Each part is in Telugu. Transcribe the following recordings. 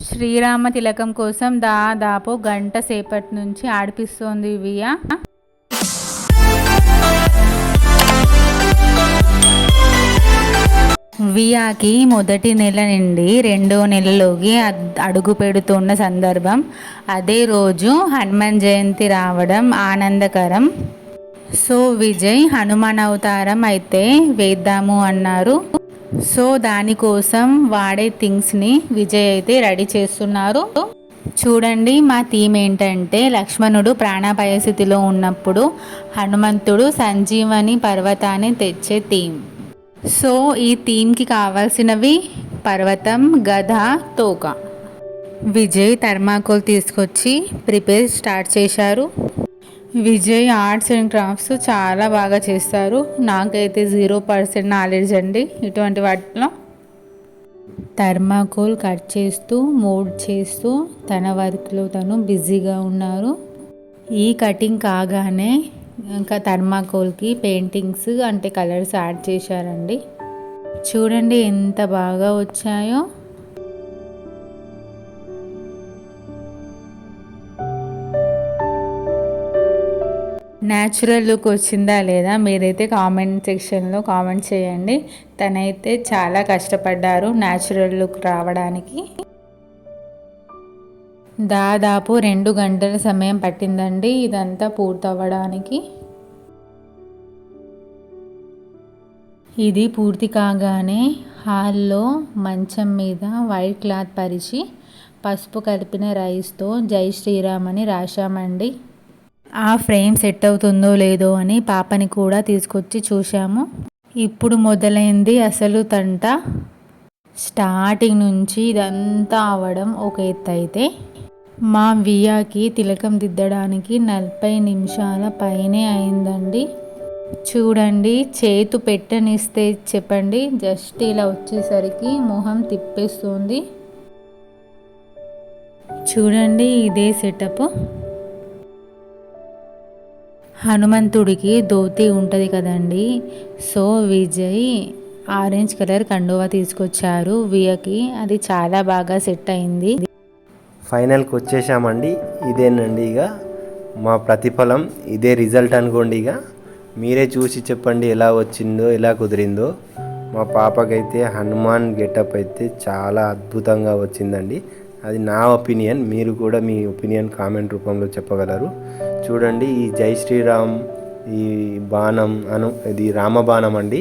శ్రీరామ తిలకం కోసం దాదాపు గంట సేపటి నుంచి ఆడిపిస్తోంది వియా. వియాకి మొదటి నెల నుండి రెండో నెలలోకి అడుగు పెడుతున్న సందర్భం. అదే రోజు హనుమాన్ జయంతి రావడం ఆనందకరం. సో విజయ్ హనుమాన్ అవతారం అయితే వేద్దాము అన్నారు. సో దానికోసం వాడే థింగ్స్ని విజయ్ అయితే రెడీ చేస్తున్నారు. చూడండి, మా థీమ్ ఏంటంటే లక్ష్మణుడు ప్రాణాపాయ స్థితిలో ఉన్నప్పుడు హనుమంతుడు సంజీవని పర్వతాన్ని తెచ్చే థీమ్. సో ఈ థీమ్కి కావాల్సినవి పర్వతం, గద, తోక. విజయ్ థర్మాకోల్ తీసుకొచ్చి ప్రిపేర్ స్టార్ట్ చేశారు. విజయ్ ఆర్ట్స్ అండ్ క్రాఫ్ట్స్ చాలా బాగా చేస్తారు. నాకైతే 0% నాలెడ్జ్ అండి ఇటువంటి వాటిలో. థర్మాకోల్ కట్ చేస్తూ మోల్డ్ చేస్తూ తన వర్క్లో తను బిజీగా ఉన్నారు. ఈ కటింగ్ కాగానే ఇంకా థర్మాకోల్కి పెయింటింగ్స్ అంటే కలర్స్ యాడ్ చేశారండి. చూడండి ఎంత బాగా వచ్చాయో. న్యాచురల్ లుక్ వచ్చిందా లేదా మీరైతే కామెంట్ సెక్షన్లో కామెంట్ చేయండి. తనైతే చాలా కష్టపడ్డారు న్యాచురల్ లుక్ రావడానికి. దాదాపు 2 గంటల సమయం పట్టిందండి ఇదంతా పూర్తవ్వడానికి. ఇది పూర్తి కాగానే హాల్లో మంచం మీద వైట్ క్లాత్ పరిచి పసుపు కలిపిన రైస్తో జై శ్రీరామ్ అని రాశామండి. ఆ ఫ్రేమ్ సెట్ అవుతుందో లేదో అని పాపని కూడా తీసుకొచ్చి చూశాము. ఇప్పుడు మొదలైంది అసలు తంట. స్టార్టింగ్ నుంచి ఇదంతా అవ్వడం ఒక ఎత్తు అయితే మా వియాకి తిలకం దిద్దడానికి 40 నిమిషాల పైనే అయిందండి. చూడండి, చేతు పెట్టనిస్తే చెప్పండి జస్ట్ ఇలా వచ్చేసరికి మొహం తిప్పేస్తుంది. చూడండి, ఇదే సెటప్. హనుమంతుడికి ధోతి ఉంటుంది కదండి. సో విజయ్ ఆరెంజ్ కలర్ కండువా తీసుకొచ్చారు వియకి. అది చాలా బాగా సెట్ అయింది. ఫైనల్కి వచ్చేసామండి. ఇదేనండి ఇక మా ప్రతిఫలం, ఇదే రిజల్ట్ అనుకోండి. ఇక మీరే చూసి చెప్పండి ఎలా వచ్చిందో, ఎలా కుదిరిందో. మా పాపకైతే హనుమాన్ గెటప్ అయితే చాలా అద్భుతంగా వచ్చిందండి. అది నా ఒపీనియన్. మీరు కూడా మీ ఒపీనియన్ కామెంట్ రూపంలో చెప్పగలరు. చూడండి, ఈ జై శ్రీరామ్, ఈ బాణం ఇది రామబాణం అండి.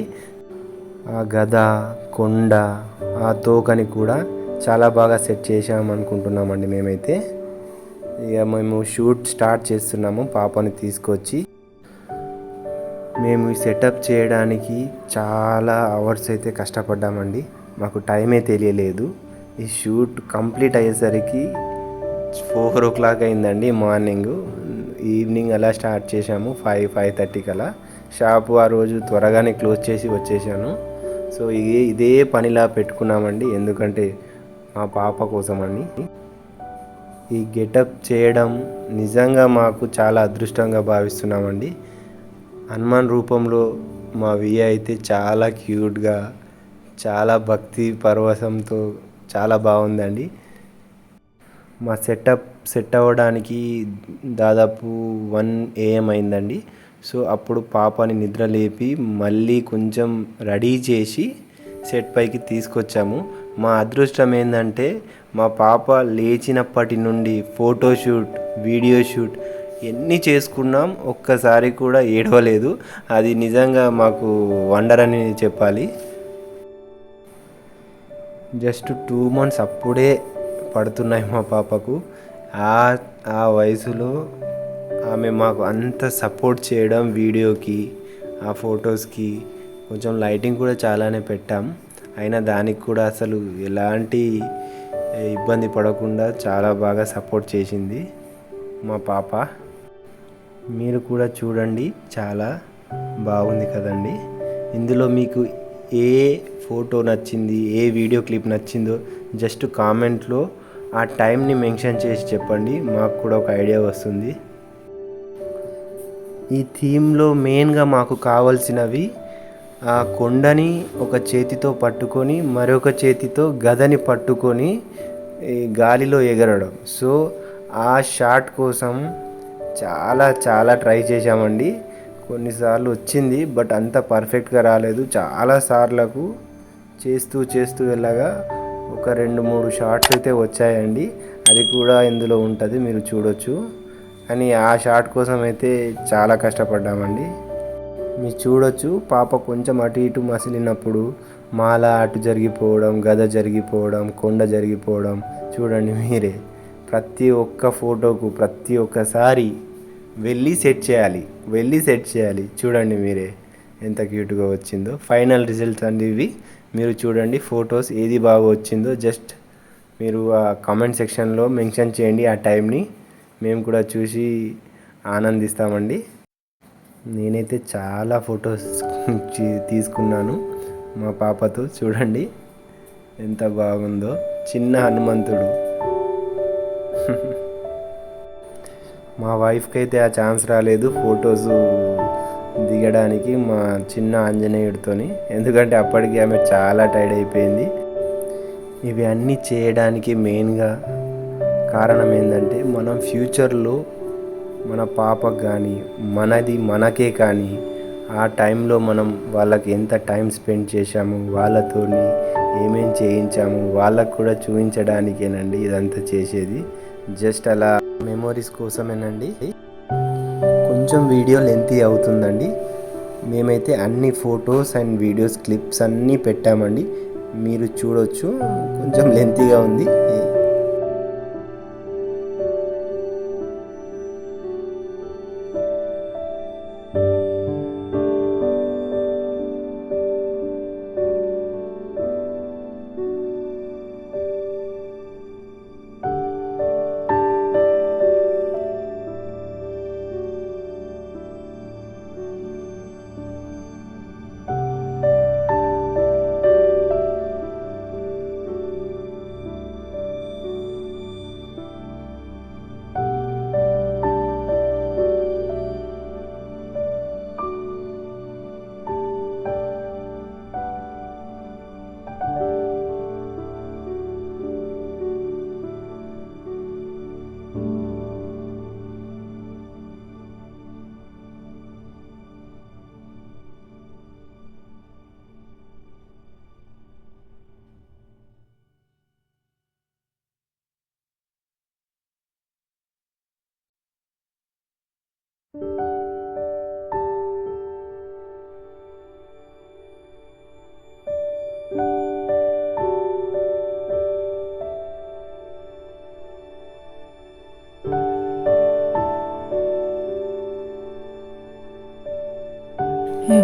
ఆ గద, కొండ, ఆ తోకని కూడా చాలా బాగా సెట్ చేసామనుకుంటున్నామండి మేమైతే. ఇక మేము షూట్ స్టార్ట్ చేస్తున్నాము పాపని తీసుకొచ్చి. మేము ఈ సెటప్ చేయడానికి చాలా అవర్స్ అయితే కష్టపడ్డామండి. మాకు టైమే తెలియలేదు. ఈ షూట్ కంప్లీట్ అయ్యేసరికి 4 o'clock అయిందండి మార్నింగ్. ఈవినింగ్ అలా స్టార్ట్ చేసాము 5:30కి అలా. షాపు ఆ రోజు త్వరగానే క్లోజ్ చేసి వచ్చేసాను. సో ఇదే పనిలా పెట్టుకున్నామండి, ఎందుకంటే మా పాప కోసమని. ఈ గెటప్ చేయడం నిజంగా మాకు చాలా అదృష్టంగా భావిస్తున్నామండి. హనుమాన్ రూపంలో మా వియ అయితే చాలా క్యూట్గా, చాలా భక్తి పరవశంతో చాలా బాగుందండి. మా సెట్ అవ్వడానికి దాదాపు 1 AM అయిందండి. సో అప్పుడు పాపని నిద్ర లేపి మళ్ళీ కొంచెం రెడీ చేసి సెట్ పైకి తీసుకొచ్చాము. మా అదృష్టం ఏంటంటే మా పాప లేచినప్పటి నుండి ఫోటోషూట్, వీడియో షూట్ ఎన్ని చేసుకున్నాం, ఒక్కసారి కూడా ఏడవలేదు. అది నిజంగా మాకు వండర్ అని చెప్పాలి. జస్ట్ 2 months అప్పుడే పడుతున్నాయి మా పాపకు. ఆ వయసులో ఆమె మాకు అంత సపోర్ట్ చేయడం, వీడియోకి, ఆ ఫొటోస్కి కొంచెం లైటింగ్ కూడా చాలానే పెట్టాం. అయినా దానికి కూడా అసలు ఎలాంటి ఇబ్బంది పడకుండా చాలా బాగా సపోర్ట్ చేసింది మా పాప. మీరు కూడా చూడండి, చాలా బాగుంది కదండి. ఇందులో మీకు ఏ ఫోటో నచ్చింది, ఏ వీడియో క్లిప్ నచ్చిందో జస్ట్ కామెంట్లో ఆ టైంని మెన్షన్ చేసి చెప్పండి. మాకు కూడా ఒక ఐడియా వస్తుంది. ఈ థీమ్లో మెయిన్గా మాకు కావాల్సినవి ఆ కొండని ఒక చేతితో పట్టుకొని మరొక చేతితో గదని పట్టుకొని ఈ గాలిలో ఎగరడం. సో ఆ షాట్ కోసం చాలా చాలా ట్రై చేశామండి. కొన్నిసార్లు వచ్చింది, బట్ అంత పర్ఫెక్ట్గా రాలేదు. చాలా సార్లకు చేస్తూ చేస్తూ వెళ్ళగా ఒక 2-3 షాట్స్ అయితే వచ్చాయండి. అది కూడా ఇందులో ఉంటుంది, మీరు చూడొచ్చు. కానీ ఆ షాట్ కోసం అయితే చాలా కష్టపడ్డామండి. మీరు చూడొచ్చు, పాప కొంచెం అటు ఇటు మసిలినప్పుడు మాల అటు జరిగిపోవడం, గద జరిగిపోవడం, కొండ జరిగిపోవడం చూడండి మీరే. ప్రతి ఒక్క ఫోటోకు ప్రతి ఒక్కసారి వెళ్ళి సెట్ చేయాలి. చూడండి మీరే ఎంత క్యూట్గా వచ్చిందో. ఫైనల్ రిజల్ట్స్ అండి ఇవి. మీరు చూడండి ఫొటోస్ ఏది బాగా వచ్చిందో జస్ట్ మీరు ఆ కామెంట్ సెక్షన్లో మెన్షన్ చేయండి ఆ టైంని. మేము కూడా చూసి ఆనందిస్తామండి. నేనైతే చాలా ఫొటోస్ తీసుకున్నాను మా పాపతో. చూడండి ఎంత బాగుందో, చిన్న హనుమంతుడు. మా వైఫ్కి అయితే ఆ ఛాన్స్ రాలేదు ఫొటోస్ దిగడానికి మా చిన్న ఆంజనేయుడితోని, ఎందుకంటే అప్పటికి ఆమె చాలా టైర్డ్ అయిపోయింది. ఇవి అన్నీ చేయడానికి మెయిన్గా కారణం ఏంటంటే, మనం ఫ్యూచర్లో మన పాపకు కానీ మనకే కానీ ఆ టైంలో మనం వాళ్ళకి ఎంత టైం స్పెండ్ చేశాము, వాళ్ళతోని ఏమేం చేయించాము వాళ్ళకు కూడా చూపించడానికేనండి ఇదంతా చేసేది. జస్ట్ అలా మెమోరీస్ కోసమేనండి. కొంచెం వీడియో లెంతీ అవుతుందండి. మేమైతే అన్ని ఫొటోస్ అండ్ వీడియోస్ క్లిప్స్ అన్నీ పెట్టామండి, మీరు చూడొచ్చు. కొంచెం లెంతీగా ఉంది.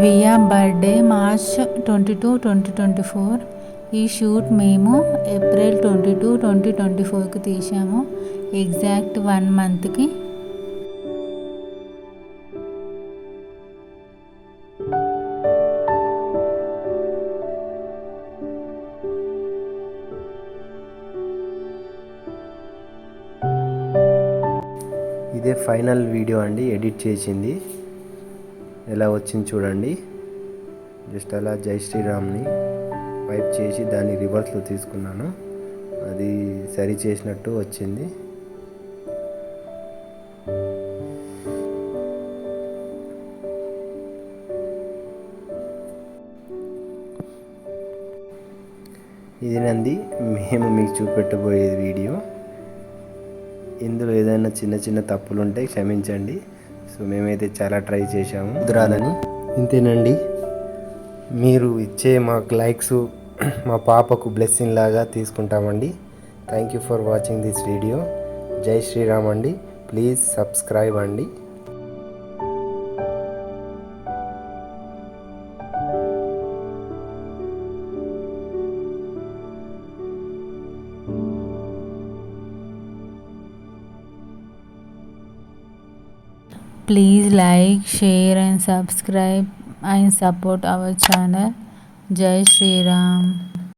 Via birthday March 22, 2024. ఈ షూట్ మేము ఏప్రిల్ 22, 2024కి తీసాము, ఎగ్జాక్ట్ 1 మంత్కి. ఇదే ఫైనల్ వీడియో అండి, ఎడిట్ చేసింది. ఎలా వచ్చింది చూడండి. జస్ట్ అలా జై శ్రీరామ్ని వైప్ చేసి దాన్ని రివర్స్లో తీసుకున్నాను, అది సరి చేసినట్టు వచ్చింది. ఇదేనండి మేము మీకు చూపెట్టబోయే వీడియో. ఇందులో ఏదైనా చిన్న చిన్న తప్పులు ఉంటే క్షమించండి. సో మేమైతే చాలా ట్రై చేశాము కుదరాలని. ఇంతేనండి, మీరు ఇచ్చే మాకు లైక్స్ మా పాపకు బ్లెస్సింగ్ లాగా తీసుకుంటామండి. Thank you for watching this video. జై శ్రీరామ్ అండి. ప్లీజ్ సబ్స్క్రైబ్ అండి. Please like, share and subscribe and support our channel. Jai Shri Ram.